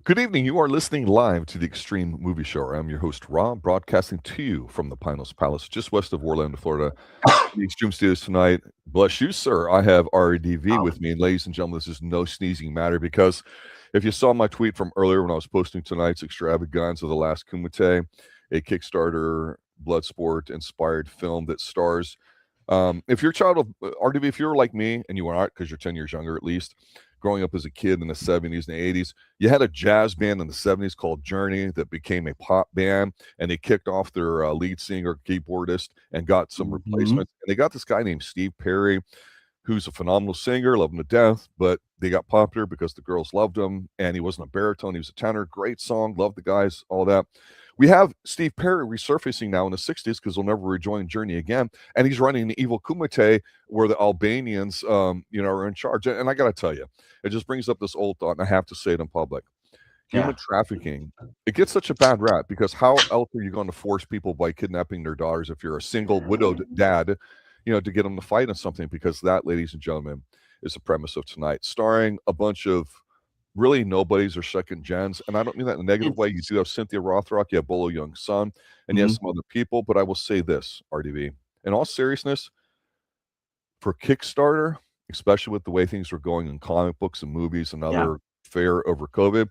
Good evening. You are listening live to the Extreme Movie Show. I'm your host, Rob, broadcasting to you from the Pinos Palace, just west of Orlando, Florida. In the Extreme Studios tonight. Bless you, sir. I have RDV Oh, with me. And ladies and gentlemen, this is no sneezing matter because if you saw my tweet from earlier when I was posting tonight's extravaganza of the Last Kumite, a Kickstarter Bloodsport inspired film that stars if you're a child of RDV, if you're like me and you are not, because you're 10 years younger at least, growing up as a kid in the 70s and the 80s, you had a jazz band in the 70s called Journey that became a pop band, and they kicked off their lead singer, keyboardist, and got some hmm replacements. And they got this guy named Steve Perry, who's a phenomenal singer, love him to death, but they got popular because the girls loved him, and he wasn't a baritone, he was a tenor. Great song, love the guys, all that. We have Steve Perry resurfacing now in the 60s because he'll never rejoin Journey again, and he's running the evil Kumite where the Albanians, are in charge. And I got to tell you, it just brings up this old thought, and I have to say it in public. yeah, Human trafficking, it gets such a bad rap because how else are you going to force people by kidnapping their daughters if you're a single widowed dad, to get them to fight on something? Because that, ladies and gentlemen, is the premise of tonight, starring a bunch of really nobodies or second gens. And I don't mean that in a negative way. You it's do have Cynthia Rothrock, you have Bolo Young Son, and you have mhm, some other people. But I will say this, RDV, in all seriousness, for Kickstarter, especially with the way things are going in comic books and movies and yeah, other fare over COVID,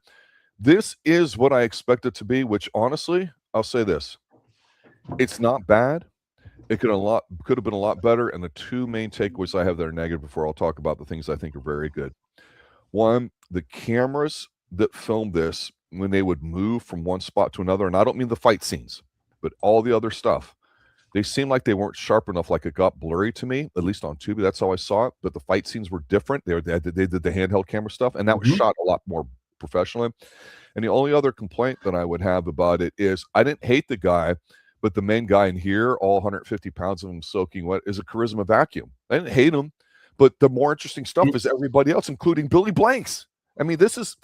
this is what I expect it to be, which honestly, I'll say this. It's not bad. It could have been a lot better. And the two main takeaways I have that are negative before I'll talk about the things I think are very good. One, the cameras that filmed this when they would move from one spot to another, and I don't mean the fight scenes, but all the other stuff. They seemed like they weren't sharp enough, like it got blurry to me, at least on Tubi. That's how I saw it. But the fight scenes were different. They did the handheld camera stuff, and that was mhm. shot a lot more professionally. And the only other complaint that I would have about it is I didn't hate the guy, but the main guy in here, all 150 pounds of him soaking wet, is a charisma vacuum. I didn't hate him, but the more interesting stuff is It's everybody else, including Billy Blanks. I mean, this is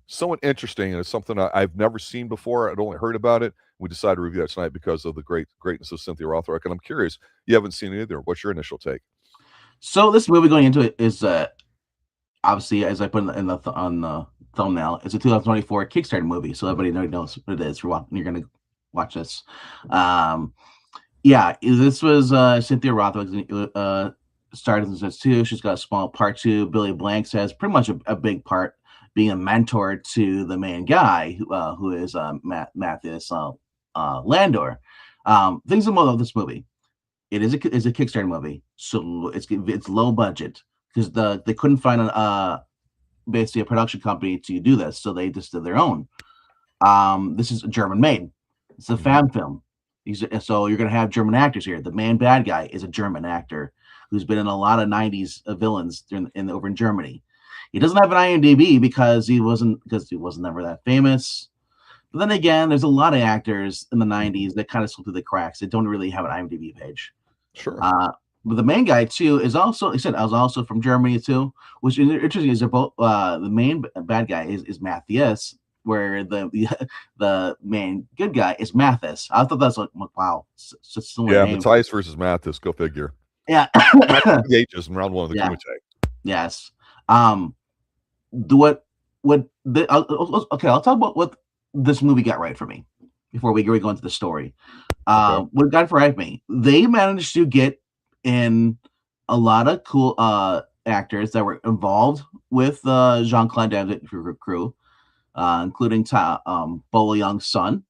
so interesting, and it's something I've never seen before. I'd only heard about it. We decided to review that tonight because of the greatness of Cynthia Rothrock. And I'm curious, you haven't seen it either. What's your initial take? so this movie going into it is obviously, as I put on the thumbnail, it's a 2024 Kickstarter movie, so everybody knows what it is. You're going to watch this. Um, yeah, this was Cynthia Rothrock. Started in this too. She's got a small part too. Billy Blanks has pretty much a big part, being a mentor to the main guy, who is Matthias Landwehr. Things about this movie. It is a Kickstarter movie, so it's low budget because they couldn't find basically a production company to do this, so they just did their own. This is German made. It's a Mhm. fan film. So you're gonna have German actors here. The main bad guy is a German actor who's been in a lot of '90s villains over in Germany. He doesn't have an IMDb because he wasn't never that famous. But then again, there's a lot of actors in the '90s that kind of slip through the cracks. They don't really have an IMDb page. Sure. Uh, but the main guy too is also, he said, I was also from Germany too, which is interesting. Is they're both the main bad guy is Matthias, where the main good guy is Mathis. I thought that's like, wow, such a similar Yeah, name. Matthias versus Mathis. Go figure. Yeah, Match of the ages in round one of the yeah, Kumite. yes. Um, the, what the, okay, I'll talk about what this movie got right for me before we go into the story. Okay. What got right for me? They managed to get in a lot of cool actors that were involved with Jean-Claude Van Damme crew, including Bolo Young's son,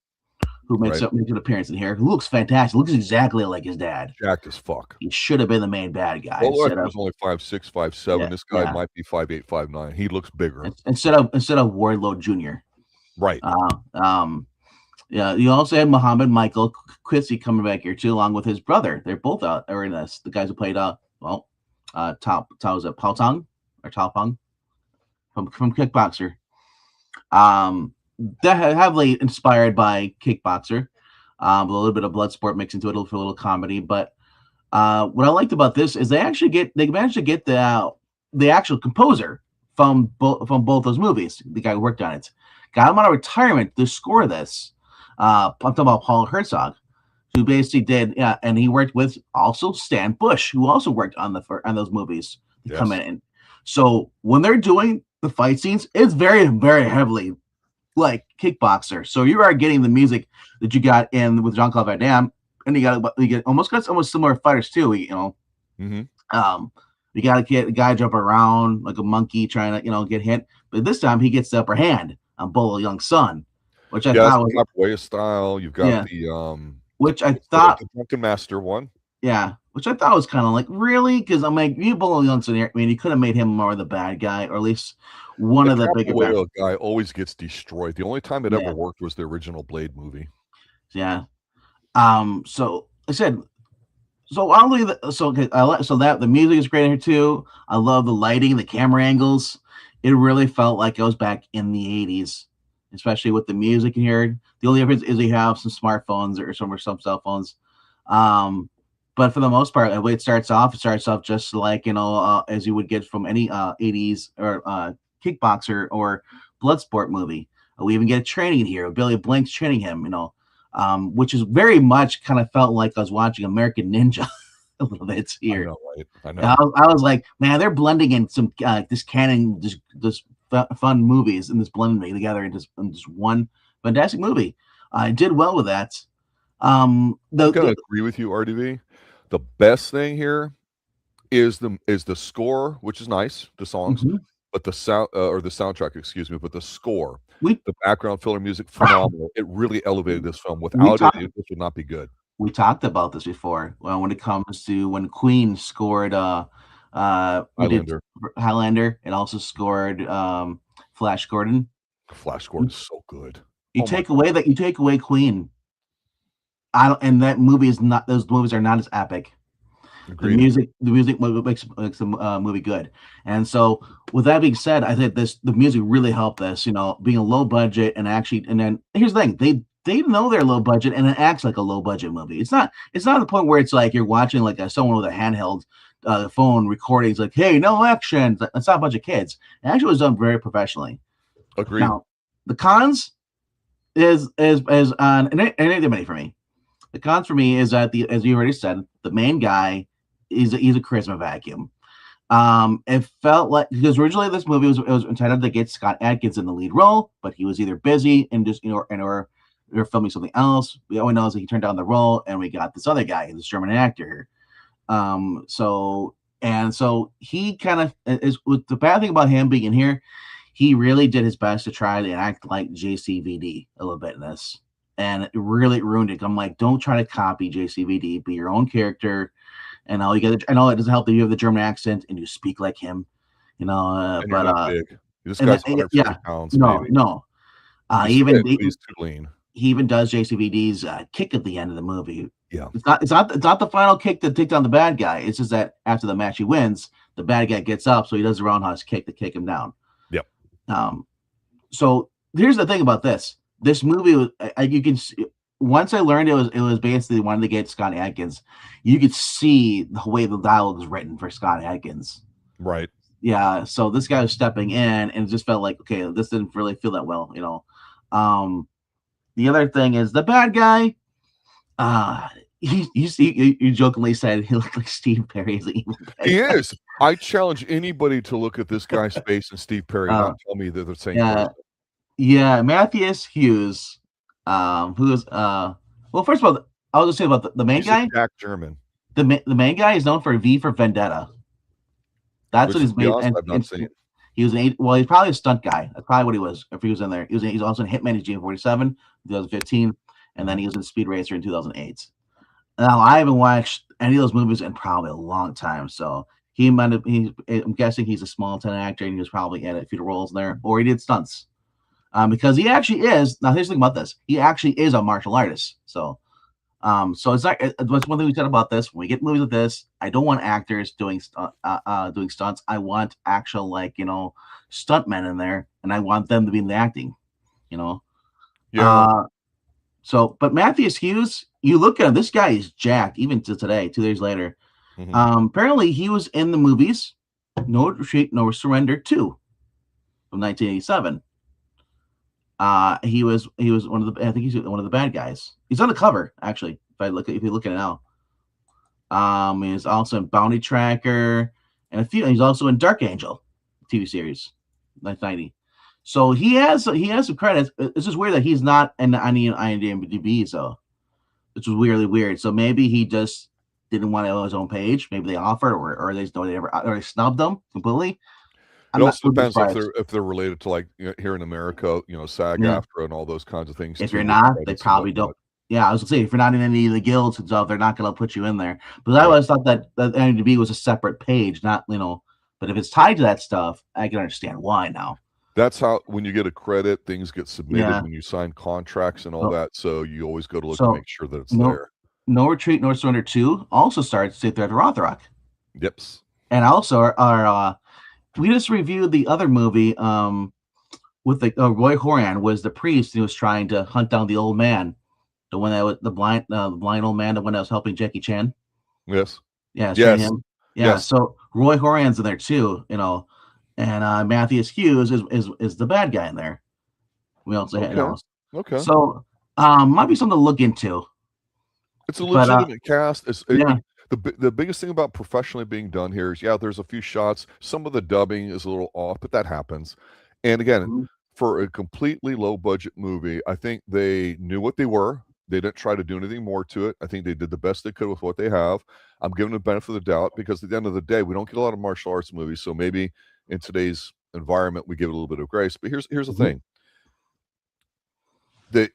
who makes Right. an appearance in here, who looks fantastic, looks exactly like his dad. Jacked as fuck. He should have been the main bad guy Well, look, instead he of was only 5'6", 5'7". yeah, This guy yeah, might be 5'8", 5'9". He looks bigger. instead of Wardlow Jr. Right. Uh, um, yeah, you also had Muhammad Michael Qissi coming back here too, along with his brother. They're both out are in this. The guys who played was it Pao Tong or Tao Pong from Kickboxer. That heavily inspired by Kickboxer. A little bit of blood sport mixed into it for a little comedy. But what I liked about this is they managed to get the actual composer from both those movies. The guy who worked on it got him out of retirement to score this. I'm talking about Paul Hertzog, who basically did, yeah, and he worked with also Stan Bush, who also worked on those movies to come Yes. in. So when they're doing the fight scenes, it's very, very heavily like kickboxer. So you are getting the music that you got in with Jean-Claude Van Damme, and you get almost similar fighters too. Mm-hmm. You got to get a guy jump around like a monkey trying to get hit, but this time he gets the upper hand on Bolo Young's son, which I That's thought the was capoeira style. You've got which I the thought Drunken Master one. Yeah, which I thought was kind of like, really? Because I'm like, you Bolo Young's in here. I mean, you could have made him more the bad guy, or at least one of the bigger bad. Capoeira guy always gets destroyed. The only time it Yeah. ever worked was the original Blade movie. Yeah. So I said, so I'll leave so that the music is great here too. I love the lighting, the camera angles. It really felt like I was back in the 80s, especially with the music in here. The only difference is you have some smartphones or some cell phones. But for the most part, the way it starts off just like, as you would get from any 80s or kickboxer or blood sport movie. We even get training here. Billy Blank's training him, which is very much kind of felt like I was watching American Ninja a little bit here. I know, right? I know. I was like, man, they're blending in some this canon, this fun movies, and this blending together in just one fantastic movie. I did well with that. I'm gonna agree with you, RDV. The best thing here is the score, which is nice, the songs, but the sound or the soundtrack, excuse me, but the score, the background filler music, phenomenal. It really elevated this film. Without it, this would not be good. We talked about this before. Well, when it comes to when Queen scored Highlander. It also scored Flash Gordon. Flash Gordon is so good. You take away Queen. And that movie is not; those movies are not as epic. Agreed. The music makes the movie good. And so, with that being said, I think the music really helped this. Being a low budget and then here's the thing: they know they're low budget and it acts like a low budget movie. It's not the point where it's like you're watching like someone with a handheld phone recording. It's like, hey, no action. It's not a bunch of kids. It actually was done very professionally. Agreed. Now, the cons is on anything many for me. The cons for me is that as you already said, the main guy he's a charisma vacuum. It felt like because originally this movie was intended to get Scott Adkins in the lead role, but he was either busy and just or they're filming something else. We all know that he turned down the role, and we got this other guy, this German actor. So he kind of is. With the bad thing about him being in here, he really did his best to try to act like JCVD a little bit in this. And it really ruined it. I'm like, don't try to copy JCVD. Be your own character. And all you get. I know it doesn't help that you have the German accent and you speak like him. And you're not big. This guy's 150 pounds. No. He's too lean. He even does JCVD's kick at the end of the movie. Yeah. It's not the final kick that takes down the bad guy. It's just that after the match he wins, the bad guy gets up, so he does the roundhouse kick to kick him down. Yep. So here's the thing about this. This movie was you can see, once I learned it was basically wanted to get Scott Adkins, you could see the way the dialogue was written for Scott Adkins. Right. Yeah. So this guy was stepping in and it just felt like, okay, this didn't really feel that well, The other thing is the bad guy. You jokingly said he looked like Steve Perry as an evil bad guy. He is. I challenge anybody to look at this guy's face and Steve Perry and not tell me they're the same person. Yeah, Matthias Hues, who is well, first of all, I'll just say about the main guy. Jack German. The main guy is known for V for Vendetta. That's what he's made. I've not seen. He was he's probably a stunt guy. That's probably what he was. If he was in there, he's also in Hitman in GM47 in 2015, and then he was in Speed Racer in 2008. Now I haven't watched any of those movies in probably a long time, so he might have. I'm guessing he's a small time actor, and he was probably in a few roles in there, or he did stunts. Because he actually is. Now here's the thing about this: he actually is a martial artist. So it's not. That's one thing we said about this. When we get movies like this, I don't want actors doing stunts. I want actual stuntmen in there, and I want them to be in the acting. Yeah. But Matthias Hues, you look at him. This guy is jacked, even to today, 2 days later. Mm-hmm. Apparently, he was in the movies No Retreat, No Surrender 2 from 1987. He was one of the. I think he's one of the bad guys. He's on the cover actually. If you look at it now, he's also in Bounty Tracker and he's also in Dark Angel TV series, 1990. So he has some credits. It's just weird that he's not on IMDb, so which was weirdly weird. So maybe he just didn't want to on his own page. Maybe they offered, or they or they snubbed him completely. It I'm not also depends surprised. if they're related to, like, here in America, SAG-AFTRA and all those kinds of things If too, you're with not, they credits and probably whatnot. don't. Yeah, I was gonna say if you're not in any of the guilds and stuff, they're not gonna put you in there. But I Right. always thought that IMDb was a separate page, not But if it's tied to that stuff, I can understand why now. That's how when you get a credit, things get submitted Yeah. when you sign contracts and all So, that, so you always go to look to so make sure that it's no, there. no retreat, no surrender 2 also starts Cynthia at Rothrock, Yips. and also our we just reviewed the other movie with the Roy Horan was the priest who was trying to hunt down the old man, the one that was the blind old man, the one that was helping Jackie Chan. Yes. Yeah, training Yes. him. Yeah, Yes. so Roy Horan's in there too, and Matthias Hues is the bad guy in there. We also Okay. Okay. so might be something to look into. It's a But legitimate cast. yeah, The biggest thing about professionally being done here is, yeah, there's a few shots. Some of the dubbing is a little off, but that happens. And again, mhm, for a completely low budget movie, I think they knew what they were. They didn't try to do anything more to it. I think they did the best they could with what they have. I'm giving them the benefit of the doubt because at the end of the day, we don't get a lot of martial arts movies. So maybe in today's environment, we give it a little bit of grace. But here's the mhm, thing. That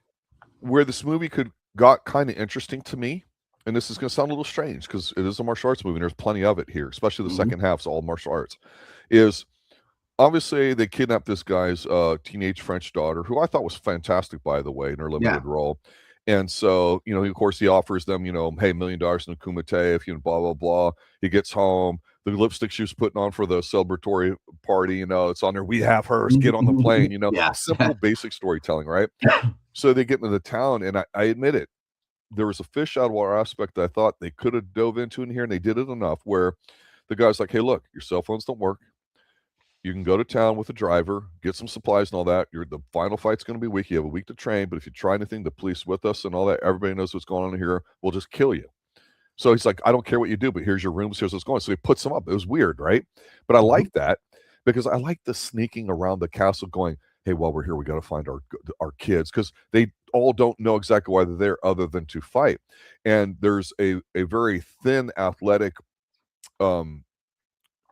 where this movie got kind of interesting to me, and this is going to sound a little strange because it is a martial arts movie and there's plenty of it here, especially the mhm, second half's all martial arts, is obviously they kidnapped this guy's teenage French daughter, who I thought was fantastic, by the way, in her yeah, limited role. And so, of course, he offers them, hey, $1 million in a kumite if blah, blah, blah. He gets home. The lipstick she was putting on for the celebratory party, it's on there. We have hers. Get on the plane, yeah, simple, basic storytelling, right? So they get into the town, and I admit it, there was a fish out of water aspect that I thought they could have dove into in here, and they did it enough where the guy's like, hey, look, your cell phones don't work. You can go to town with a driver, get some supplies and all that. The final fight's going to be weak. You have a week to train, but if you try anything, the police with us and all that, everybody knows what's going on here. We'll just kill you. So he's like, I don't care what you do, but here's your rooms. Here's what's going on. So he puts them up. It was weird, right? But I mhm, like that because I like the sneaking around the castle going, hey, while we're here, we got to find our kids because they all don't know exactly why they're there other than to fight. And there's a very thin, athletic um,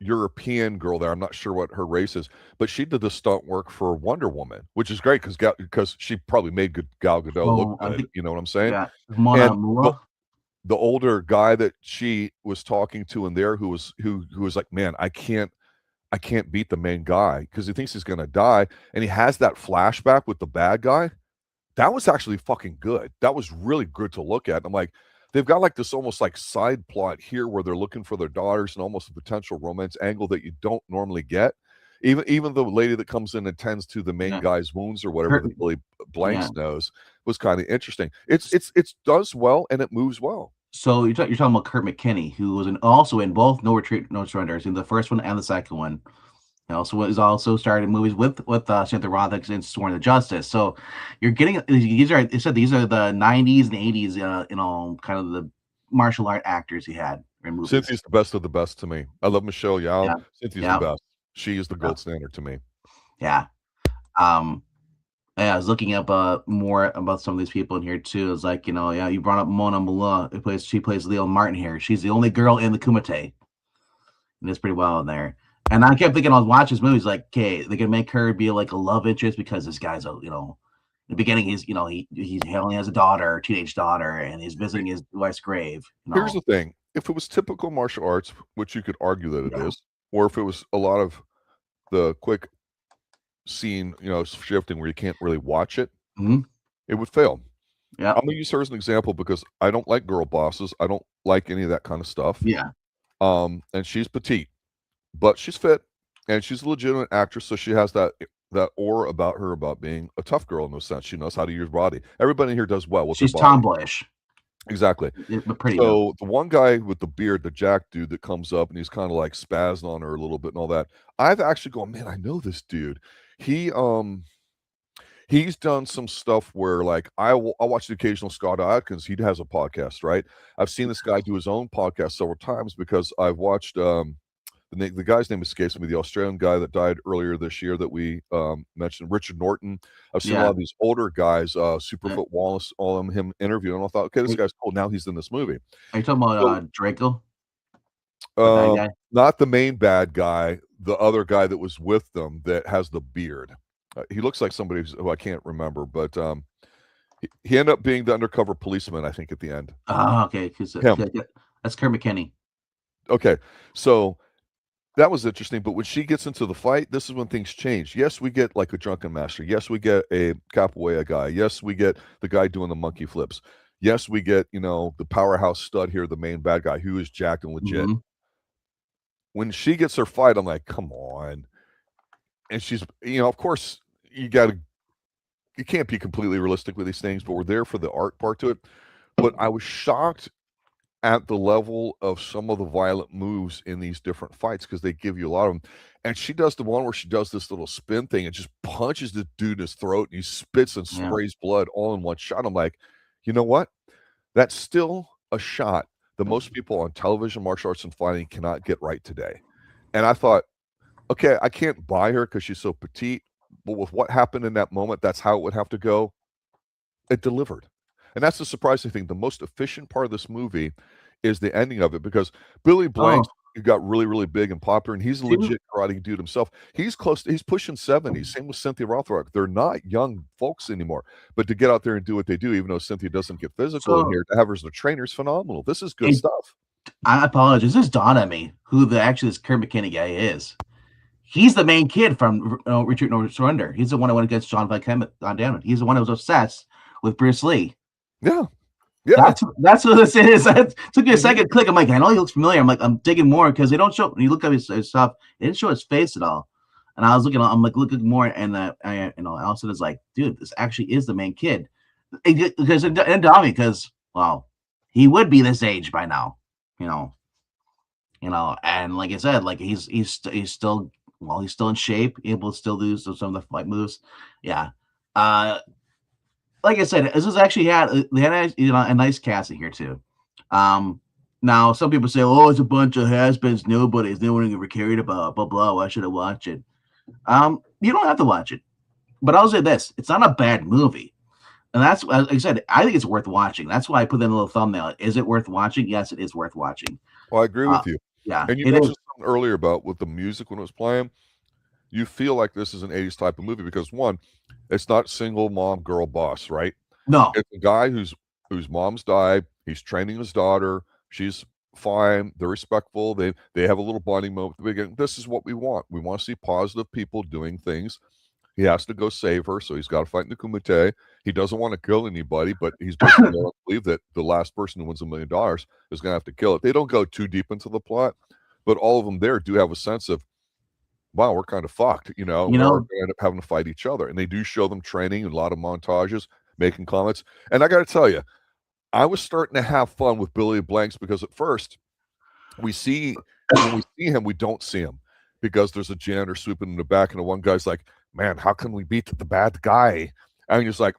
European girl there. I'm not sure what her race is, but she did the stunt work for Wonder Woman, which is great because she probably made good Gal Gadot look so I good. think You know what I'm saying? yeah, Mona And Mula. the older guy that she was talking to in there who was like, man, I can't beat the main guy because he thinks he's gonna die, and he has that flashback with the bad guy. That was actually fucking good. That was really good to look at. And I'm like, they've got like this almost like side plot here where they're looking for their daughters and almost a potential romance angle that you don't normally get. Even the lady that comes in and tends to the main Yeah, guy's wounds or whatever Kurt, that Billy yeah. Blanks knows was kind of interesting. It's does well and it moves well. So you're talking about Kurt McKinney, who was also in both No Retreat, No Surrenders, in the first one and the second one. He also starred in movies with Cynthia Rothrock and Sworn to Justice. So you're getting these are the 90s and 80s, kind of the martial art actors he had in movies. Cynthia's the best of the best to me. I love Michelle Yao. Yeah, Cynthia's the yeah, best. She is the yeah, gold standard to me. yeah. Um, yeah, I was looking up more about some of these people in here too. It's like, yeah, you brought up Mona Mula. She plays Leo Martin here. She's the only girl in the Kumite. And it's pretty well in there. And I kept thinking I was watching this movie, like, okay, they can make her be like a love interest because this guy's in the beginning he only has a daughter, teenage daughter, and he's visiting his wife's grave. Here's the thing. If it was typical martial arts, which you could argue that it Yeah. is, or if it was a lot of the quick scene, shifting where you can't really watch it, Hmm. it would fail. Yeah. I'm gonna use her as an example because I don't like girl bosses. I don't like any of that kind of stuff. Yeah. And she's petite, but she's fit and she's a legitimate actress, so she has that aura about her about being a tough girl in no sense. She knows how to use body. Everybody here does well with their She's body. tomboyish, Exactly. but pretty though. So the one guy with the beard, the Jack dude that comes up and he's kind of like spazzing on her a little bit and all that. I've actually gone, man, I know this dude. He he's done some stuff where like I watch the occasional Scott Adkins. He has a podcast, right? I've seen this guy do his own podcast several times because I've watched the guy's name escapes me. The Australian guy that died earlier this year that we mentioned, Richard Norton. I've seen a lot of these older guys, Superfoot Wallace, all of them, him interviewing. And I thought, okay, this guy's cool. Now he's in this movie. Are you talking about Draco? The bad guy? Not the main bad guy, the other guy that was with them that has the beard. He looks like somebody who I can't remember, but he ended up being the undercover policeman, I think, at the end. Oh, okay. That's Kurt McKinney. Okay, so that was interesting. But when she gets into the fight, this is when things change. Yes, we get like a drunken master. Yes, we get a capoeira guy. Yes, we get the guy doing the monkey flips. Yes, we get, the powerhouse stud here, the main bad guy who is jacked and legit. Mm-hmm. When she gets her fight, I'm like, come on. And she's, of course, you can't be completely realistic with these things, but we're there for the art part to it. But I was shocked at the level of some of the violent moves in these different fights because they give you a lot of them. And she does the one where she does this little spin thing and just punches the dude in his throat and he spits and sprays blood all in one shot. I'm like, you know what? That's still a shot that most people on television, martial arts, and fighting cannot get right today. And I thought, okay, I can't buy her because she's so petite, but with what happened in that moment, that's how it would have to go. It delivered. And that's the surprising thing. The most efficient part of this movie is the ending of it because Billy Blanks got really, really big and popular, and he's a legit karate dude himself. He's pushing 70. Same with Cynthia Rothrock. They're not young folks anymore. But to get out there and do what they do, even though Cynthia doesn't get physical in here, to have her as a trainer is phenomenal. This is good stuff. I apologize. This dawned on me who this Kurt McKinney guy is. He's the main kid from Retreat No Surrender. He's the one that went against John Damon. He's the one that was obsessed with Bruce Lee. Yeah. That's what this is. It took me a second click. I'm like, I know he looks familiar. I'm digging more because they don't show. When you look at his stuff, they didn't show his face at all. And I was looking. I'm like looking more, and Allison is like, dude, this actually is the main kid. Because it dawned me because he would be this age by now, and like I said, like he's still in shape, able to still do some of the fight moves. Yeah. Like I said, this is actually they had a nice cast in here too. Now some people say, "Oh, it's a bunch of has-beens, nobodies. No one ever cared about blah blah. Why should I watch it?" You don't have to watch it, but I'll say this: it's not a bad movie, and that's like I said. I think it's worth watching. That's why I put in a little thumbnail. Is it worth watching? Yes, it is worth watching. Well, I agree with you. Yeah, and you mentioned something earlier about with the music when it was playing. You feel like this is an 80s type of movie because one, it's not single mom girl boss, right? No. It's a guy whose mom's died. He's training his daughter. She's fine. They're respectful. They have a little bonding moment at the beginning. This is what we want. We want to see positive people doing things. He has to go save her, so he's got to fight in the Kumite. He doesn't want to kill anybody, but he's basically going to believe that the last person who wins $1 million is going to have to kill it. They don't go too deep into the plot, but all of them there do have a sense of, wow, we're kind of fucked, we're going to end up having to fight each other. And they do show them training and a lot of montages, making comments. And I got to tell you, I was starting to have fun with Billy Blanks because at first when we see him, we don't see him because there's a janitor swooping in the back and the one guy's like, man, how can we beat the bad guy? And he's like,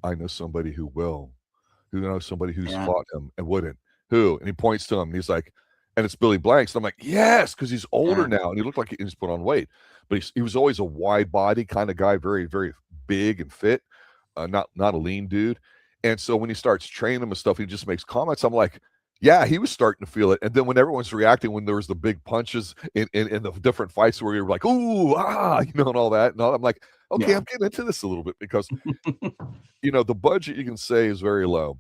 I know somebody who will, who knows somebody who's fought him and wouldn't. Who? And he points to him and he's like, and it's Billy Blanks. And I'm like, yes, because he's older now and he looked like he's put on weight. But he was always a wide body kind of guy, very, very big and fit, not a lean dude. And so when he starts training him and stuff, he just makes comments. I'm like, yeah, he was starting to feel it. And then when everyone's reacting, when there was the big punches in the different fights where you're like, ooh, and all that. And all, I'm like, okay, I'm getting into this a little bit because, the budget you can say is very low.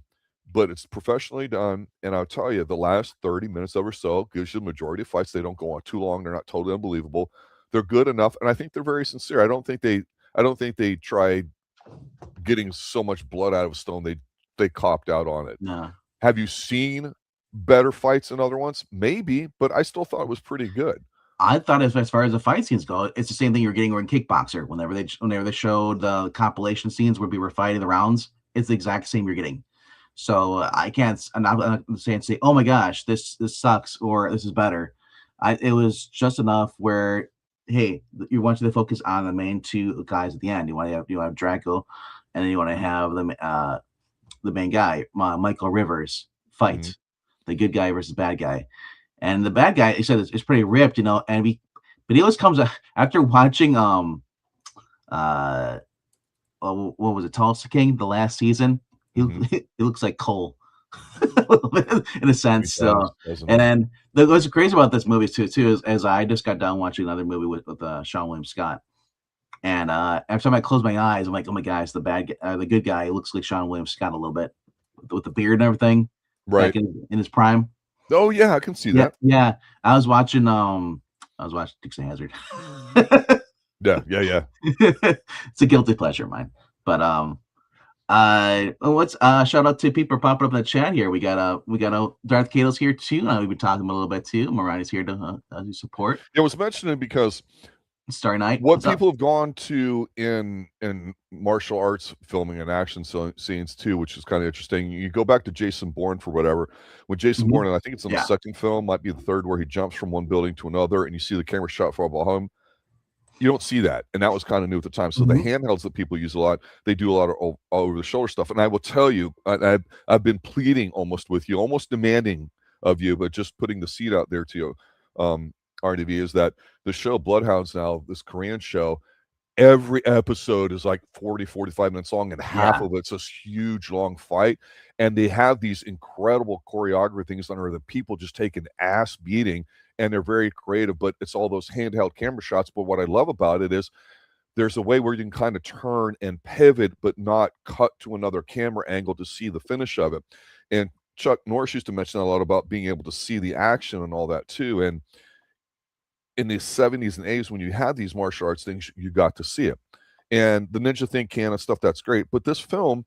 But it's professionally done, and I'll tell you, the last 30 minutes of or so gives you the majority of fights. They don't go on too long. They're not totally unbelievable. They're good enough, and I think they're very sincere. I don't think they tried getting so much blood out of a stone. They copped out on it. No. Have you seen better fights than other ones? Maybe, but I still thought it was pretty good. I thought as far as the fight scenes go, it's the same thing you're getting in Kickboxer. Whenever they showed the compilation scenes where we were fighting the rounds, it's the exact same you're getting. So I'm not saying say, oh my gosh, this sucks or this is better. It was just enough where, hey, you want you to focus on the main two guys at the end. You want to have Draco, and then you want to have the main guy, Michael Rivers fight, the good guy versus bad guy, And the bad guy, he said, is pretty ripped, you know. And but he always comes after watching what was it, Tulsa King, the last season. He he looks like Cole a little bit in a sense. And then what's crazy about this movie too is as I just got done watching another movie with Sean William Scott. And every time I close my eyes, I'm like, oh my gosh, the good guy looks like Sean William Scott a little bit with the beard and everything, right? Back in his prime. Oh yeah, I can see that. Yeah. I was watching Dukes of Hazzard. Yeah. It's a guilty pleasure of mine. But let's shout out to people popping up in the chat here. We got Darth Kato's here too. We've been talking a little bit too. Mariah's here to support. It was mentioning because Starry Night. What people have gone to in martial arts filming and action scenes too, which is kind of interesting. You go back to Jason Bourne for whatever. When Jason Bourne, and I think it's in the second film, might be the third, where he jumps from one building to another, and you see the camera shot from home. You don't see that, and that was kind of new at the time. So the handhelds that people use a lot, they do a lot of all over the shoulder stuff. And I will tell you, I've been pleading almost with you, almost demanding of you, but just putting the seed out there to you, RDV, is that the show Bloodhounds now, this Korean show, every episode is like 40, 45 minutes long, and half of it's this huge long fight. And they have these incredible choreography things under the people just take an ass beating, and they're very creative, but it's all those handheld camera shots. But what I love about it is there's a way where you can kind of turn and pivot, but not cut to another camera angle to see the finish of it. And Chuck Norris used to mention a lot about being able to see the action and all that too. And in the 70s and 80s, when you had these martial arts things, you got to see it. And the ninja thing and stuff, that's great. But this film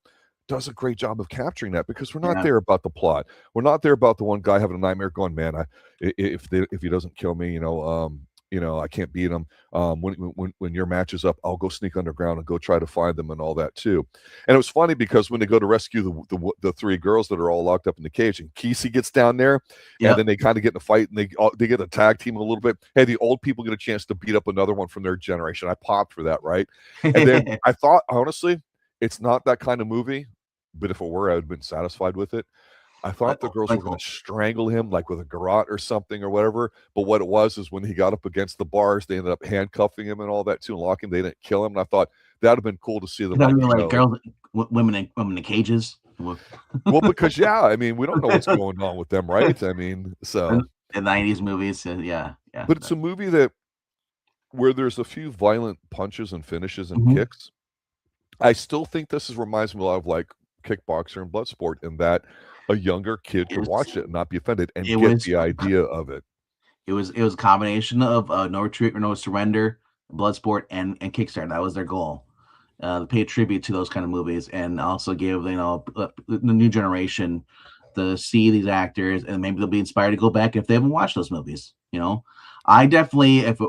does a great job of capturing that, because we're not there about the plot. We're not there about the one guy having a nightmare going, man, if he doesn't kill me, I can't beat him. When your match is up, I'll go sneak underground and go try to find them and all that too. And it was funny because when they go to rescue the three girls that are all locked up in the cage, and Qissi gets down there, and then they kind of get in a fight, and they get a tag team a little bit. Hey, the old people get a chance to beat up another one from their generation. I popped for that, right? And then I thought, honestly, it's not that kind of movie, but if it were, I would have been satisfied with it. I thought the girls were going to strangle him, like with a garrote or something or whatever. But what it was is when he got up against the bars, they ended up handcuffing him and all that too, and locking him. They didn't kill him. And I thought that would have been cool to see them. Like girls, women in cages. Well, because we don't know what's going on with them, right? I mean, so the 90s movies, yeah. But it's a movie where there's a few violent punches and finishes and kicks. I still think this reminds me a lot of like Kickboxer and Bloodsport, in that a younger kid could watch it and not be offended and get the idea of it. It was a combination of No Retreat or No Surrender, Bloodsport, and Kickstarter. That was their goal. To pay tribute to those kind of movies, and also give the new generation to see these actors, and maybe they'll be inspired to go back if they haven't watched those movies. I definitely, if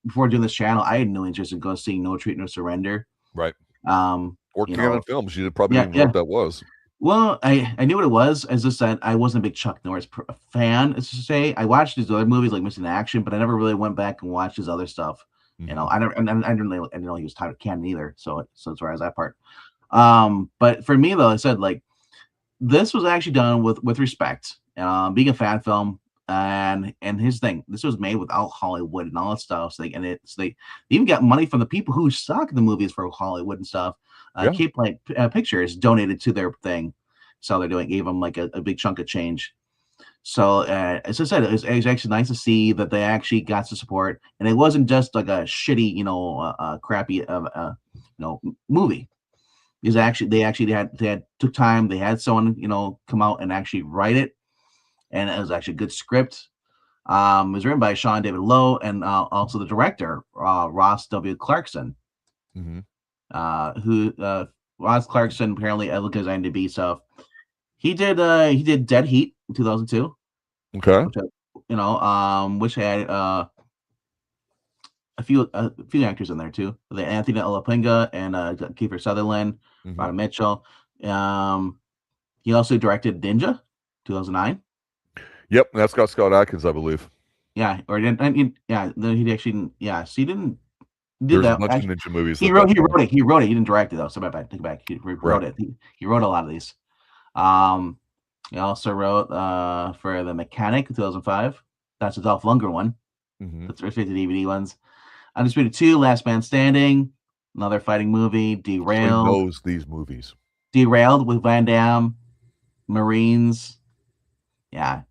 before doing this channel, I had no interest in going seeing No Retreat, No Surrender. Right. Or Canon Films. You probably didn't know what that was. Well, I knew what it was. As I said, I wasn't a big Chuck Norris fan, as to say. I watched his other movies like Missing in Action, but I never really went back and watched his other stuff. I didn't know he was tied to Canon either. So as far as that part. But for me though, I said like this was actually done with respect. Being a fan film, and his thing. This was made without Hollywood and all that stuff. So they even got money from the people who suck the movies for Hollywood and stuff. Capelight Pictures donated to their thing, so they're gave them like a big chunk of change. So as I said, it was actually nice to see that they actually got some support, and it wasn't just like a shitty, crappy, movie. Is actually they took time. They had someone come out and actually write it, and it was actually a good script. It was written by Sean David Lowe, and also the director Ross W. Clarkson. Ross Clarkson, apparently I look at his IMDb stuff. He did Dead Heat in 2002. Okay. Which had a few actors in there too. The Anthony Elapinga and Kiefer Sutherland, Robert Mitchell. He also directed Ninja, 2009. Yep, that's got Scott Adkins, I believe. Yeah, or then he actually so he didn't. There's a bunch of ninja movies. He wrote it. He didn't direct it though. So bad. Take it back. He wrote it. He wrote a lot of these. He also wrote for The Mechanic, 2005. That's the Dolph Lundgren one. That's the 50 DVD ones. Undisputed 2, Last Man Standing, another fighting movie. So he Derailed. knows these movies. Derailed with Van Damme, Marines. Yeah.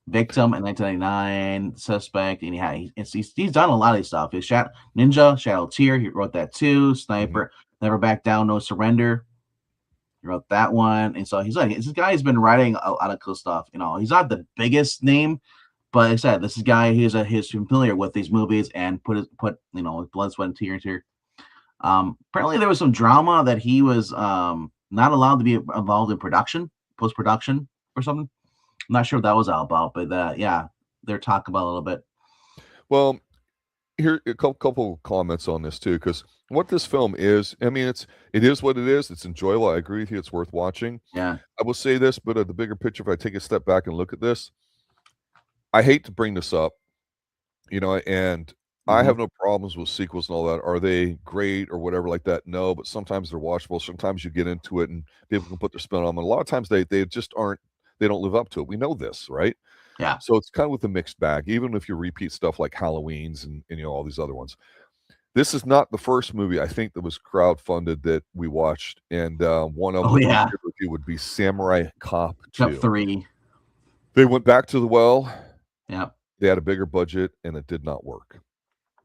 Victim in 1999, Suspect, and he's done a lot of stuff. He shot Ninja, Shadow Tear, he wrote that too. Sniper, Never Back Down, No Surrender. He wrote that one. And so this guy has been writing a lot of cool stuff. He's not the biggest name, but like I said, this is a guy who's familiar with these movies and put blood, sweat, and tears here. Apparently there was some drama that he was not allowed to be involved in post-production or something. I'm not sure what that was all about, but they're talking about a little bit. Well, here a couple comments on this too, because what this film is, I mean, it is what it is. It's enjoyable. I agree with you. It's worth watching. Yeah. I will say this, but the bigger picture, if I take a step back and look at this, I hate to bring this up, and I have no problems with sequels and all that. Are they great or whatever like that? No, but sometimes they're watchable. Sometimes you get into it and people can put their spin on them. And a lot of times they just aren't. They don't live up to it. We know this, right? Yeah. So it's kind of with a mixed bag, even if you repeat stuff like Halloween's and all these other ones. This is not the first movie I think that was crowdfunded that we watched, and one of them would be Samurai Cop 2. 3. They went back to the well. Yeah. They had a bigger budget, and it did not work.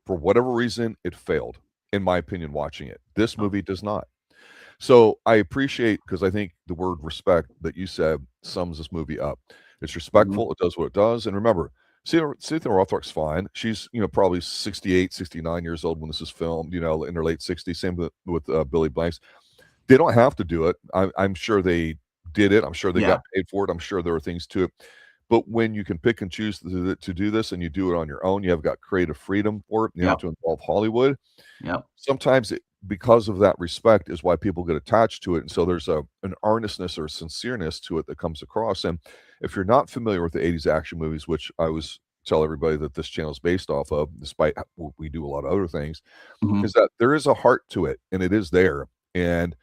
For whatever reason, it failed, in my opinion, watching it. This movie does not. So I appreciate, because I think the word respect that you said sums this movie up. It's respectful. It does what it does. And remember, Cynthia Rothrock's fine. She's, probably 68, 69 years old when this is filmed, in her late 60s. Same with Billy Blanks. They don't have to do it. I'm sure they did it. I'm sure they got paid for it. I'm sure there are things to it. But when you can pick and choose to do this and you do it on your own, you have got creative freedom for it. You have to involve Hollywood. Sometimes because of that respect is why people get attached to it. And so there's an earnestness or sincereness to it that comes across. And if you're not familiar with the 80s action movies, which I always tell everybody that this channel is based off of, despite we do a lot of other things, is that there is a heart to it, and it is there. And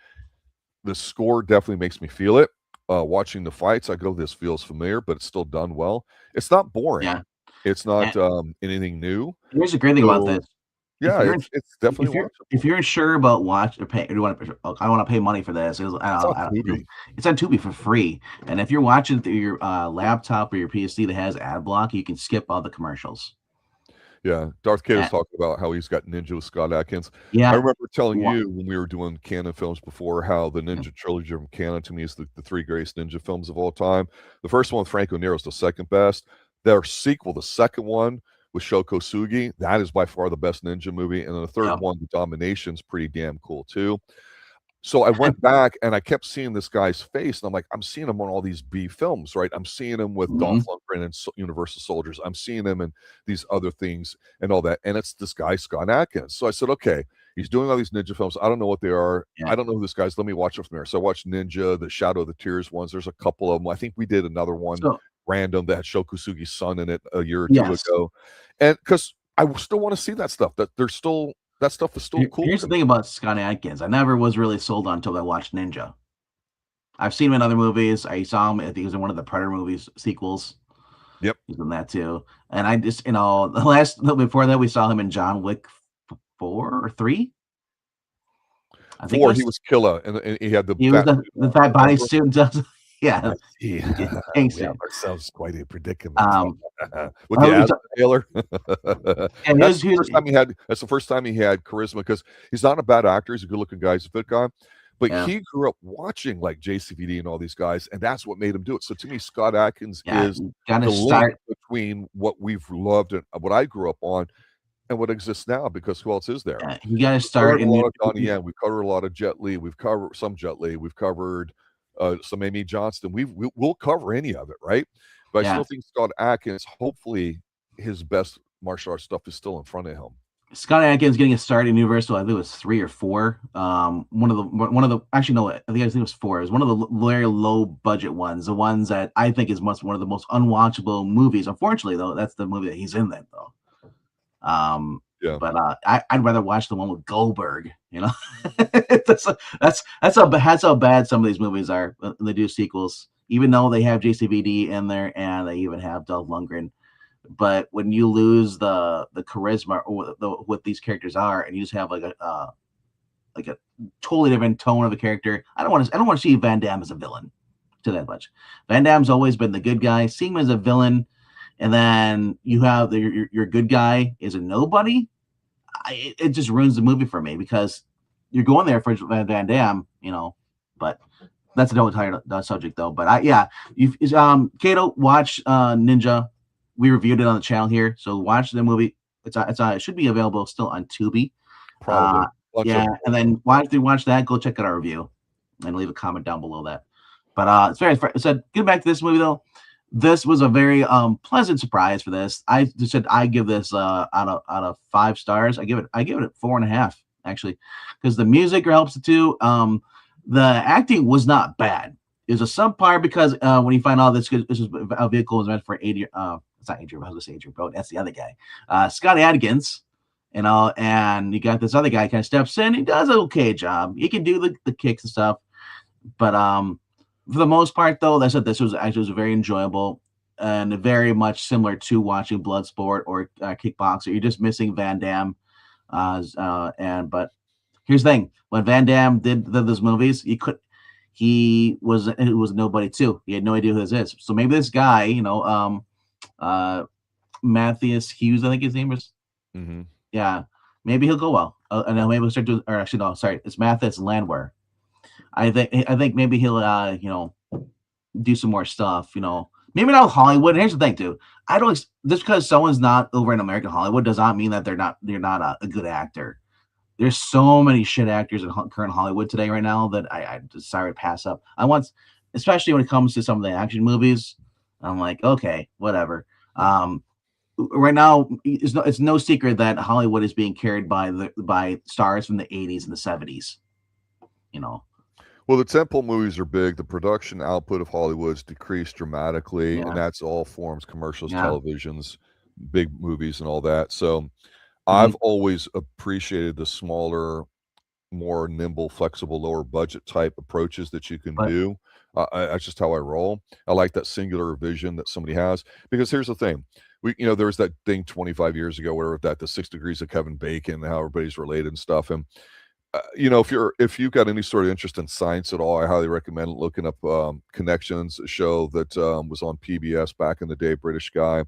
the score definitely makes me feel it. Watching the fights, I go, this feels familiar, but it's still done well. It's not boring. Yeah. It's not anything new. Here's the great thing about this. Yeah, it's definitely if you're unsure about watch or pay, or I want to pay money for this. It's on Tubi for free. And if you're watching through your laptop or your PC that has ad block, you can skip all the commercials. Yeah, Darth K was talking about how he's got Ninja with Scott Adkins. Yeah, I remember telling you when we were doing canon films before how the Ninja trilogy from canon to me is the three greatest Ninja films of all time. The first one with Franco Nero is the second best. Their sequel, the second one with Sho Kosugi, that is by far the best Ninja movie. And then the third one, The Domination's pretty damn cool too. So I went back and I kept seeing this guy's face, and I'm like, I'm seeing him on all these B films, right? I'm seeing him with Dolph Lundgren and Universal Soldiers. I'm seeing him in these other things and all that. And it's this guy, Scott Adkins. So I said, okay, he's doing all these Ninja films. I don't know what they are. I don't know who this guy is. Let me watch it from there. So I watched Ninja, the Shadow of the Tears ones. There's a couple of them. I think we did another one random that had Sho Kosugi's son in it a year or two ago. And because I still want to see that stuff, that stuff is still cool. Here's the thing about Scott Adkins. I never was really sold on until I watched Ninja. I've seen him in other movies. I saw him, I think he was in one of the Predator movies sequels. Yep. He's in that too. And I just, before that, we saw him in John Wick 4 or 3. I think 4, he was killer, and he had the fat bodysuit. Yeah. Ourselves quite a predicament. With the Taylor. And that's the first time he had charisma, because he's not a bad actor. He's a good-looking guy. He's a fit guy. But he grew up watching like JCVD and all these guys, and that's what made him do it. So to me, Scott Adkins is the link between what we've loved and what I grew up on and what exists now, because who else is there? You got to start. A lot of Donnie Yen. We've covered a lot of Jet Li. We've covered some Jet Li. We've covered some Amy Johnston. We'll cover any of it, right? But I still think Scott Adkins, hopefully his best martial arts stuff is still in front of him. Scott Adkins getting a start in Universal, I think it was 3 or 4. One of the actually no, I think it was 4. It was one of the very low budget ones, the ones that I think is one of the most unwatchable movies. Unfortunately, though, that's the movie that he's in that though. But I'd rather watch the one with Goldberg. that's how bad some of these movies are when they do sequels. even though they have JCVD in there and they even have Dolph Lundgren. But when you lose the charisma or what these characters are, and you just have like a totally different tone of a character, I don't want to see Van Damme as a villain to that much. Van Damme's always been the good guy. Seeing him as a villain, and then you have your good guy is a nobody. It just ruins the movie for me because you're going there for Van Damme, But that's a totally tired subject though. But Kato, watch Ninja. We reviewed it on the channel here, so watch the movie. It should be available still on Tubi. Probably. And then watch that. Go check out our review and leave a comment down below that. But it's very. So getting back to this movie though, this was a very pleasant surprise for this. I just said I give this out of 5 stars. I give it 4.5 actually, because the music helps it too. The acting was not bad. It was a subpar because when you find out this is a vehicle was meant for Adrian. It's not Adrian. I was going to say Adrian Broden. That's the other guy. Scott Adkins. And you got this other guy kind of steps in. He does an okay job. He can do the kicks and stuff, but for the most part, though, this was very enjoyable and very much similar to watching Bloodsport or Kickboxer. You're just missing Van Damme, but here's the thing: when Van Damme did those movies, he was nobody too. He had no idea who this is. So maybe this guy, Matthias Hues, I think his name is. Mm-hmm. Yeah, maybe he'll go well, and then maybe we'll start doing. Or actually, no, sorry, it's Mathis Landwehr. I think maybe he'll do some more stuff. Maybe not Hollywood. And here's the thing, too. I don't just because someone's not over in American Hollywood does not mean that they're not a good actor. There's so many shit actors in current Hollywood today right now that I decided to pass up. Especially when it comes to some of the action movies, I'm like, okay, whatever. Right now, it's no secret that Hollywood is being carried by stars from the 80s and the 70s. Well, the tentpole movies are big. The production output of Hollywood's decreased dramatically, and that's all forms, commercials, televisions, big movies, and all that. So I've always appreciated the smaller, more nimble, flexible, lower budget type approaches that you can do. That's just how I roll. I like that singular vision that somebody has, because here's the thing. There was that thing 25 years ago where the 6 degrees of Kevin Bacon, how everybody's related and stuff. And if you've got any sort of interest in science at all, I highly recommend looking up Connections, a show that was on PBS back in the day. British guy,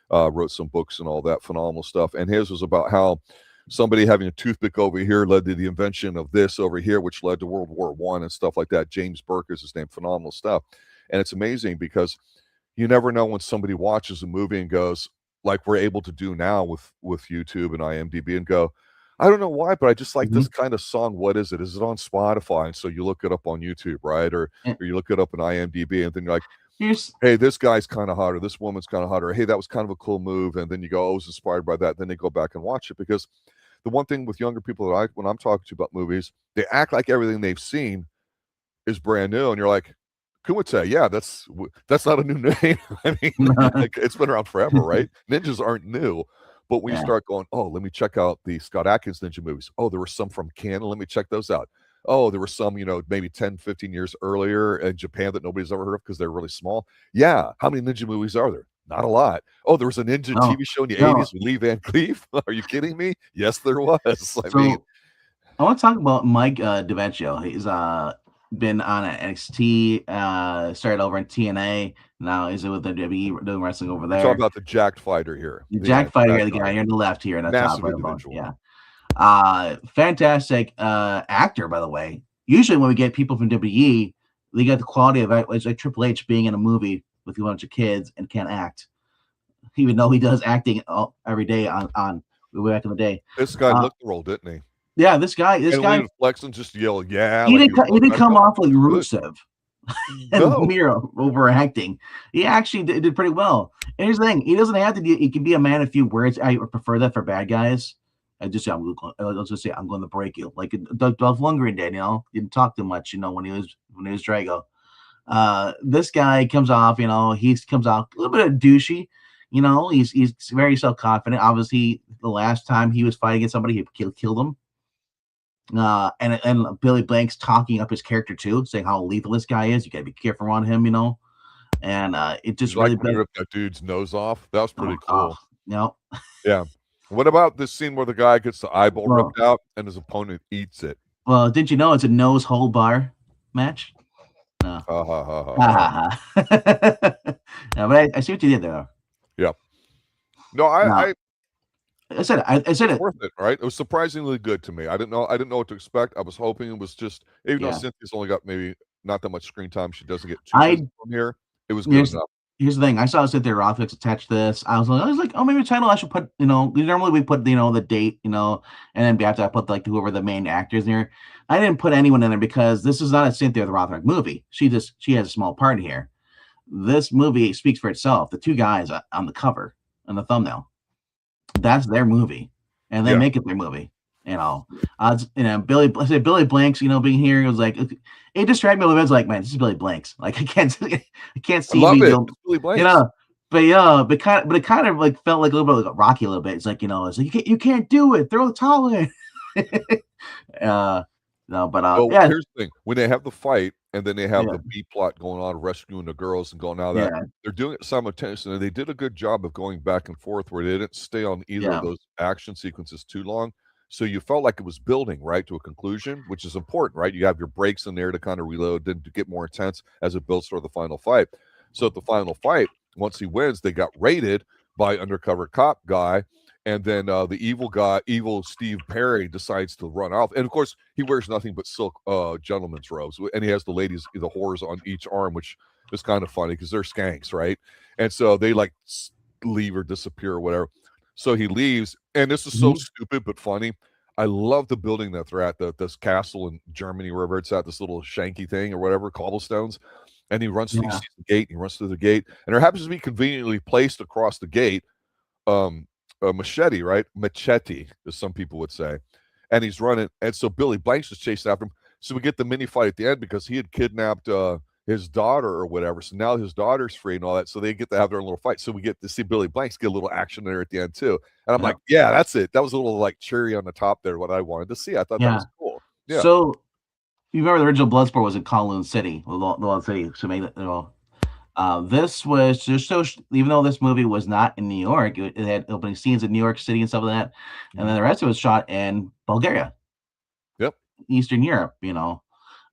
wrote some books and all that phenomenal stuff. And his was about how somebody having a toothpick over here led to the invention of this over here, which led to World War I and stuff like that. James Burke is his name. Phenomenal stuff. And it's amazing because you never know when somebody watches a movie and goes, like we're able to do now with YouTube and IMDb, and go, I don't know why, but I just like this kind of song. What is it? Is it on Spotify? And so you look it up on YouTube, right? Or you look it up on IMDb, and then you're like, hey, this guy's kind of hot, or this woman's kind of hot, or hey, that was kind of a cool move. And then you go, oh, I was inspired by that. Then they go back and watch it, because the one thing with younger people that when I'm talking to about movies, they act like everything they've seen is brand new. And you're like, Kumite, yeah, that's not a new name. I mean, it's been around forever, right? Ninjas aren't new. But when you start going, oh, let me check out the Scott Adkins ninja movies. Oh, there were some from Canada. Let me check those out. Oh, there were some, maybe 10, 15 years earlier in Japan that nobody's ever heard of because they're really small. Yeah. How many ninja movies are there? Not a lot. Oh, there was a ninja TV show in the 80s with Lee Van Cleef. Are you kidding me? Yes, there was. I want to talk about Mike DiVencio. He's been on NXT, started over in TNA. Now he's with the WWE doing wrestling over there. Talk about the jacked fighter here. The jacked fighter here, the guy here on the left here. In the top right. Fantastic actor, by the way. Usually when we get people from WWE, they get the quality of it's like Triple H being in a movie with a bunch of kids and can't act, even though he does acting every day on way back in the day. This guy looked the role, didn't he? Yeah, this guy Flexing just yell, yeah. He didn't come off like Rusev and Miro overacting. He actually did pretty well. And here's the thing: he doesn't have to. He can be a man of few words. I prefer that for bad guys. Let's just say I'm going to break you, like Dolph Lundgren did. He didn't talk too much. When he was Drago. This guy comes off. He comes off a little bit of douchey. He's very self confident. Obviously, the last time he was fighting against somebody, he killed him. And Billy Blank's talking up his character too, saying how lethal this guy is. You gotta be careful on him, and it just Did you like really when he ripped that dude's nose off? That was pretty oh, cool. no. Yeah. What about this scene where the guy gets the eyeball Well, ripped out and his opponent eats it? well, didn't you know it's a nose hold bar match? No. Ha ha ha ha Ha ha. ha ha. No, but I see what you did there. Yeah. No, No, I I said it's it. worth it, right? It was surprisingly good to me. I didn't know what to expect. I was hoping it was just, even though Yeah. Cynthia's only got maybe not that much screen time, she doesn't get too I visible from here. It was good here's enough. here's the thing. I saw Cynthia Rothrock attached to this. I was like, oh, maybe title I should put, normally we put, the date, and then after I put like whoever the main actors in here. I didn't put anyone in there because this is not a Cynthia Rothrock movie. She has a small part here. This movie speaks for itself. The two guys on the cover and the thumbnail, that's their movie, and they Yeah. make it their movie. Billy Blanks, being here, it was like it distracted me a little bit. It's like, man, this is Billy Blanks. Like I can't see I love me, it. It's Billy Blanks. but it kind of like felt like a little bit like Rocky a little bit. It's like, it's like you can't do it. Throw the towel in. No, but Well, yeah, here's the thing. When they have the fight and then they have yeah, the B plot going on, rescuing the girls and going out of that, yeah, they're doing it simultaneously. And they did a good job of going back and forth where they didn't stay on either of yeah, those action sequences too long. So you felt like it was building right to a conclusion, which is important, right? You have your breaks in there to kind of reload, then to get more intense as it builds toward the final fight. So at the final fight, once he wins, they got raided by undercover cop guy. And then the evil Steve Perry, decides to run off. And of course, he wears nothing but silk gentleman's robes. And he has the whores on each arm, which is kind of funny because they're skanks, right? And so they like leave or disappear or whatever. So he leaves. And this is so stupid but funny. I love the building that they're at, this castle in Germany, wherever it's at, this little shanky thing or whatever, cobblestones. And he runs through, he sees the gate, and he runs through the gate. And there happens to be conveniently placed across the gate a machete, right? Machete, as some people would say. And he's running. And so Billy Blanks is chasing after him. So we get the mini fight at the end because he had kidnapped his daughter or whatever. So now his daughter's free and all that. So they get to have their little fight. So we get to see Billy Blanks get a little action there at the end too. And I'm like, yeah, that's it. That was a little like cherry on the top there, what I wanted to see. I thought that was cool. Yeah. So you remember the original Bloodsport was in Kowloon City, the Lone City. So maybe this was just so, even though this movie was not in New York, it had opening scenes in New York City and stuff like that, and then the rest of it was shot in Bulgaria, Eastern Europe. So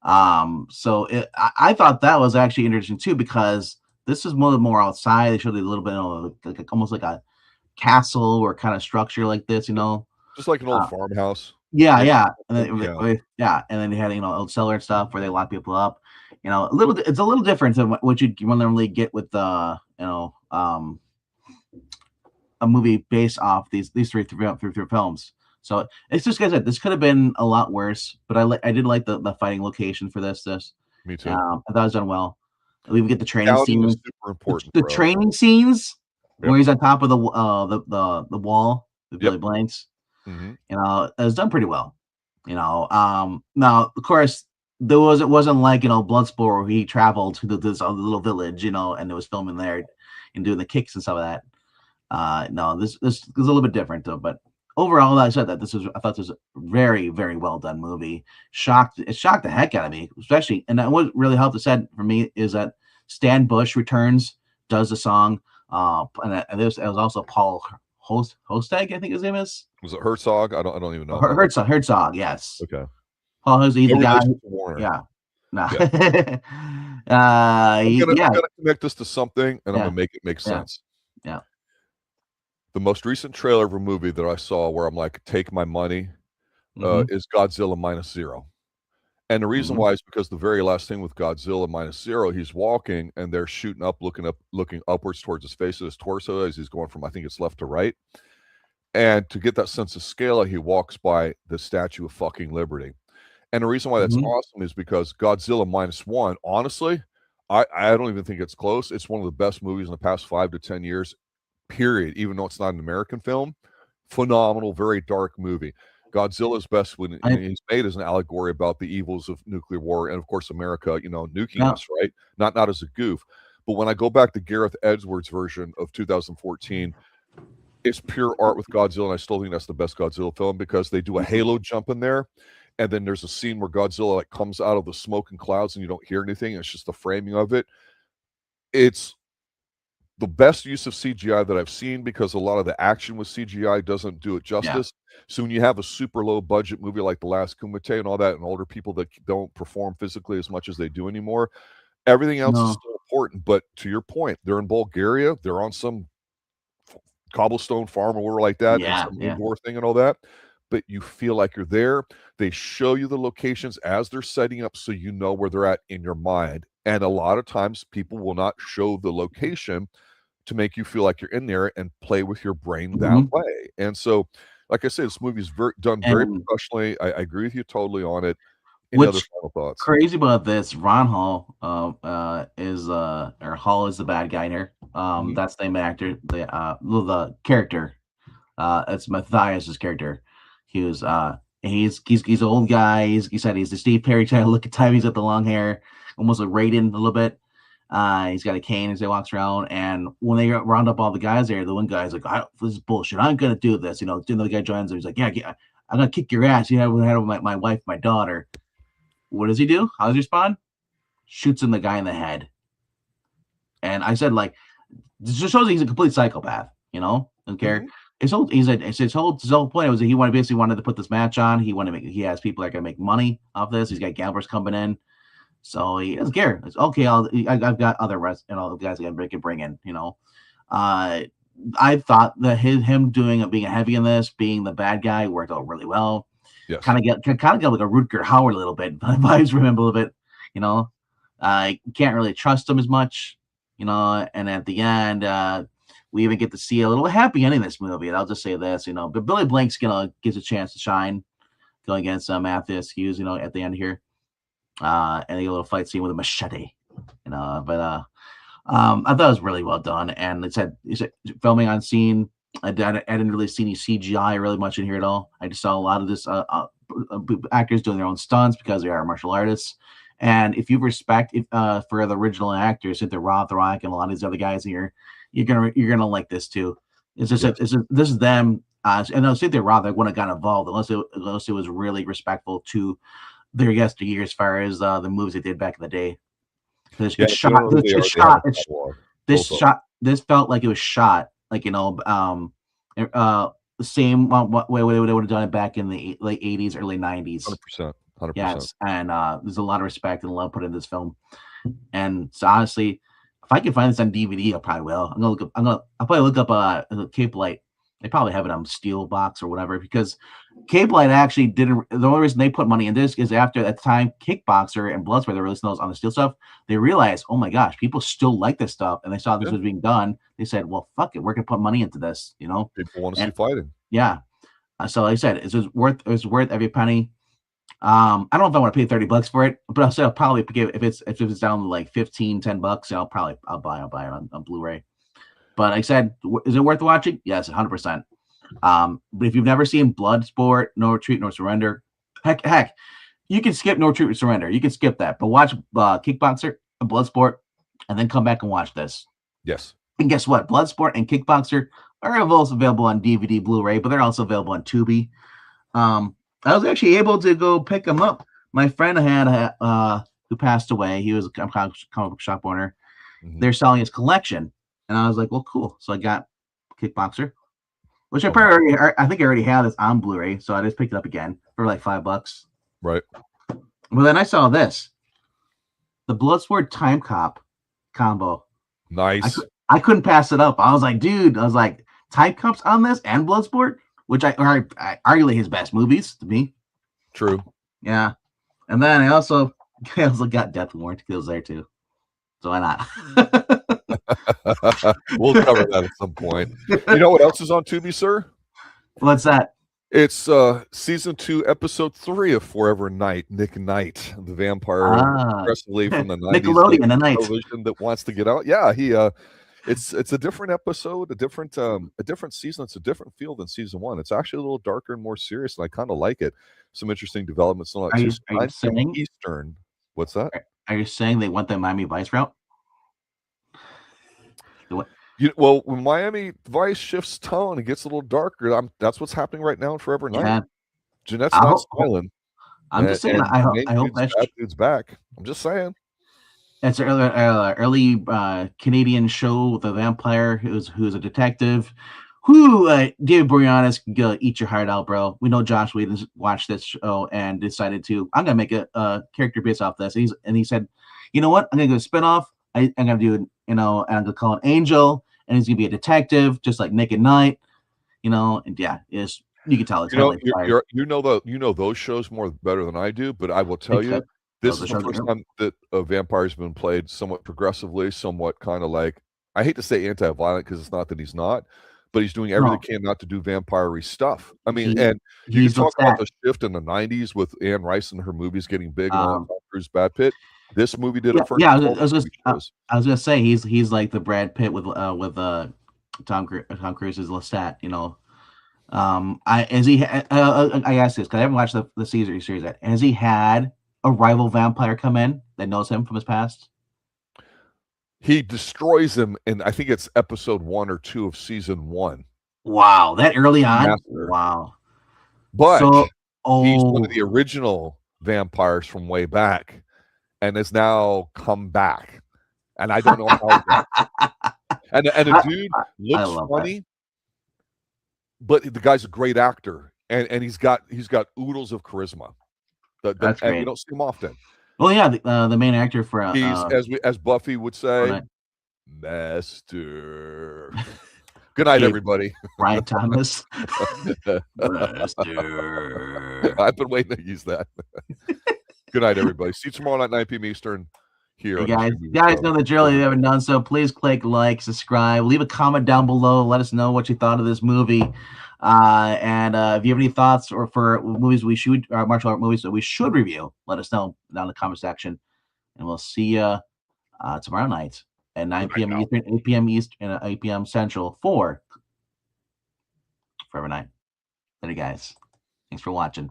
I thought that was actually interesting too, because this is more outside. They showed a little bit like almost like a castle or kind of structure like this, just like an old farmhouse. Yeah. And then they had old cellar and stuff where they lock people up. It's a little different than what you normally get with a movie based off these three films. So it's just, guys, this could have been a lot worse, but I did like the fighting location for this. Me too. I thought it was done well. We would get the training Scouting scenes. is super important. The training scenes where he's on top of the wall with Billy Blanks. It was done pretty well. Now of course it wasn't like Bloodsport where he traveled to this other little village, and it was filming there and doing the kicks and stuff of that. No, this is a little bit different though. But overall, like I said, I thought this was a very, very well done movie. It shocked the heck out of me, especially, and what really helped the set for me is that Stan Bush returns, does the song, and it was also Paul Hostag, I think his name is. Was it Hertzog? I don't even know. Herzog, yes. Okay. Paul Hostag, he's the guy. Yeah. No. I'm gonna connect this to something, and I'm gonna make it make sense. Yeah. The most recent trailer of a movie that I saw where I'm like, take my money, is Godzilla Minus Zero. And the reason why is because the very last thing with Godzilla Minus Zero, he's walking and they're shooting up, looking upwards towards his face and his torso as he's going from, I think it's left to right. And to get that sense of scale, he walks by the Statue of fucking Liberty. And the reason why that's awesome is because Godzilla Minus One, honestly, I don't even think it's close. It's one of the best movies in the past 5 to 10 years, period, even though it's not an American film. Phenomenal, very dark movie. Godzilla's best when he's made as an allegory about the evils of nuclear war and, of course, America, nuking us, right? Not as a goof. But when I go back to Gareth Edwards' version of 2014, it's pure art with Godzilla, and I still think that's the best Godzilla film because they do a halo jump in there, and then there's a scene where Godzilla comes out of the smoke and clouds and you don't hear anything. It's just the framing of it. it's the best use of CGI that I've seen, because a lot of the action with CGI doesn't do it justice. So when you have a super low budget movie like The Last Kumite and all that, and older people that don't perform physically as much as they do anymore, everything else is still important. But to your point, they're in Bulgaria, they're on some cobblestone farm or whatever like that, and some indoor thing and all that. But you feel like you're there. They show you the locations as they're setting up, so you know where they're at in your mind. And a lot of times people will not show the location to make you feel like you're in there and play with your brain that way. And so, like I said, this movie's done very professionally. I agree with you totally on it. Any other final thoughts? Crazy about this, Ron Hall Hall is the bad guy here. That's the name of the actor. The character. It's Matthias's character. He was he's an old guy. He said he's the Steve Perry trying to look at time. He's got the long hair, almost like Raiden a little bit. He's got a cane as he walks around, and when they round up all the guys there, the one guy's like, "This is bullshit. I'm gonna do this." The other guy joins him. He's like, "Yeah, I'm gonna kick your ass. You know, my wife, my daughter." What does he do? How does he respond? Shoots in the guy in the head. And I said, like, this just shows he's a complete psychopath. Doesn't care. His whole point was that he wanted to put this match on. He has people that are gonna make money off this. He's got gamblers coming in. So he doesn't care. It's okay. I've got other all the guys I can bring in. I thought that him being a heavy in this, being the bad guy, worked out really well. Yes. Kind of get like a Rutger Hauer a little bit. Vibes from him a little bit. I can't really trust him as much. And at the end, we even get to see a little happy ending in this movie. And I'll just say this, but Billy Blank's gets a chance to shine going against Matthias Hues, at the end here. And a little fight scene with a machete, but I thought it was really well done. And it's filming on scene. I didn't really see any CGI really much in here at all. I just saw a lot of this actors doing their own stunts because they are martial artists. And if you respect for the original actors, Cynthia Rothrock and a lot of these other guys here, you're gonna like this too. It's just this is them. And Cynthia Rothrock wouldn't have got involved unless it was really respectful to their yesteryear as far as the moves they did back in the day. This felt like it was shot like the same way they would have done it back in the late 80s, early 90s. 100%. Yes, and there's a lot of respect and love put in this film. And so honestly, if I can find this on DVD, I probably will. I'll probably look up Capelight. They probably have it on Steel Box or whatever, because Capelight actually didn't. The only reason they put money in this is after at the time Kickboxer and Bloodsport, they released those on the Steel stuff. They realized, oh my gosh, people still like this stuff, and they saw this was being done. They said, well, fuck it, we're gonna put money into this. People want to see fighting. Yeah. So like I said, it was worth every penny. I don't know if I want to pay $30 for it, but I'll probably give if it's down to like $15-10. I'll buy it on Blu-ray. But like I said, is it worth watching? Yes, 100%. But if you've never seen Bloodsport, No Retreat, No Surrender, heck, you can skip No Retreat, No Surrender. You can skip that, but watch Kickboxer and Bloodsport, and then come back and watch this. Yes. And guess what? Bloodsport and Kickboxer are also available on DVD, Blu-ray, but they're also available on Tubi. I was actually able to go pick them up. My friend had who passed away. He was a comic book shop owner. They're selling his collection. And I was like, well, cool. So I got Kickboxer, which I think I already had this on Blu-ray. So I just picked it up again for like $5. Right. Well, then I saw this, the Bloodsport Time Cop combo. Nice. I couldn't pass it up. I was like, Time Cop's on this and Bloodsport, which are arguably his best movies to me. True. Yeah. And then I also got Death Warrant Kills there too. So why not? We'll cover that at some point. You know what else is on Tubi, sir? What's that? It's season 2, episode 3 of Forever Knight. Nick Knight, the vampire, aggressively from the 90s. Nickelodeon, the Knight that wants to get out. Yeah, he. It's a different episode, a different season. It's a different feel than season 1. It's actually a little darker and more serious, and I kind of like it. Some interesting developments. Are you saying Eastern? What's that? Are you saying they went the Miami Vice route? Well, when Miami Vice shifts tone and gets a little darker, that's what's happening right now in Forever Knight. Yeah. Jeanette's not smiling. I'm just saying. I hope that dude's back. I'm just saying. It's an early Canadian show, The Vampire, who's a detective. David Boreanaz can go eat your heart out, bro. We know Josh Whedon watched this show and decided I'm gonna make a character based off this. And he said, you know what? I'm gonna do a spinoff. I'm gonna do I'm gonna call it Angel, and he's gonna be a detective, just like Nick at Night. And yeah, you can tell it's heavily inspired. You know those shows more better than I do, but I will tell you, this is the first time that a vampire's been played somewhat progressively, somewhat kind of like, I hate to say anti-violent because it's not that he's not, but he's doing everything he can not to do vampire-y stuff. I mean, and you can talk about the shift in the 90s with Anne Rice and her movies getting big and all that, Tom Cruise, Brad Pitt. This movie did it first. Yeah, I was gonna say he's like the Brad Pitt with Tom Cruise's Lestat, I asked this because I haven't watched the Caesar series yet. Has he had a rival vampire come in that knows him from his past? He destroys him in, I think it's episode 1 or 2 of season 1. Wow, that early on? Wow. But he's one of the original vampires from way back and has now come back. And I don't know how. And the dude looks funny. But the guy's a great actor, and he's got oodles of charisma. That's and great. we don't see him often. Well, yeah, the main actor for he's as Buffy would say, Master. Good night, everybody. Ryan Thomas. Master. I've been waiting to use that. Good night, everybody. See you tomorrow night, 9 p.m. Eastern. Here, hey guys know the drill. If you haven't done so, please click like, subscribe, leave a comment down below. Let us know what you thought of this movie. And if you have any thoughts or for movies martial art movies that we should review, let us know down in the comment section. And we'll see you tomorrow night at 9 p.m. Eastern, 8 p.m. Eastern, and 8 p.m. Central for Forever Night. Later, guys. Thanks for watching.